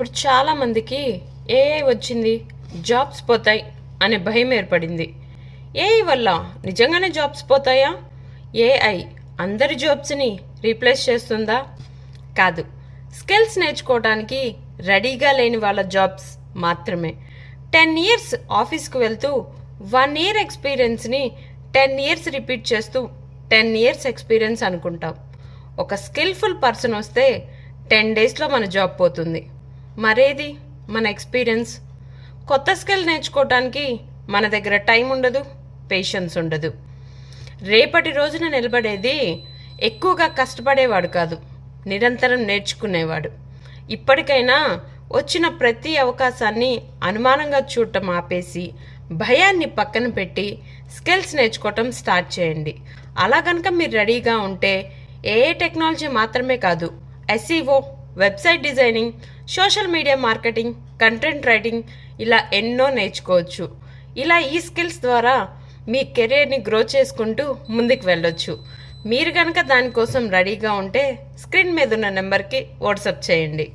ఇప్పుడు చాలామందికి ఏఐ వచ్చింది, జాబ్స్ పోతాయి అనే భయం ఏర్పడింది. ఏఐ వల్ల నిజంగానే జాబ్స్ పోతాయా? ఏఐ అందరి జాబ్స్ని రీప్లేస్ చేస్తుందా? కాదు. స్కిల్స్ నేర్చుకోవడానికి రెడీగా లేని వాళ్ళ జాబ్స్ మాత్రమే. 10 ఇయర్స్ ఆఫీస్కి వెళ్తూ 1 ఇయర్ ఎక్స్పీరియన్స్ని 10 ఇయర్స్ రిపీట్ చేస్తూ 10 ఇయర్స్ ఎక్స్పీరియన్స్ అనుకుంటాం. ఒక స్కిల్ఫుల్ పర్సన్ వస్తే 10 డేస్లో మన జాబ్ పోతుంది. మరేది మన ఎక్స్పీరియన్స్? కొత్త స్కిల్ నేర్చుకోవటానికి మన దగ్గర టైం ఉండదు, పేషెన్స్ ఉండదు. రేపటి రోజున నిలబడేది ఎక్కువగా కష్టపడేవాడు కాదు, నిరంతరం నేర్చుకునేవాడు. ఇప్పటికైనా వచ్చిన ప్రతి అవకాశాన్ని అనుమానంగా చూడటం ఆపేసి భయాన్ని పక్కన పెట్టి స్కిల్స్ నేర్చుకోవటం స్టార్ట్ చేయండి. అలా కనుక మీరు రెడీగా ఉంటే ఏఐ టెక్నాలజీ మాత్రమే కాదు, SEO, website designing, social media marketing, content writing ఇలా ఎన్నో నేర్చుకోవచ్చు. ఇలా ఈ స్కిల్స్ ద్వారా మీ కెరీర్ని గ్రో చేసుకుంటూ ముందుకు వెళ్ళొచ్చు. మీరు కనుక దానికోసం రెడీగా ఉంటే స్క్రీన్ మీద ఉన్న నెంబర్కి వాట్సాప్ చేయండి.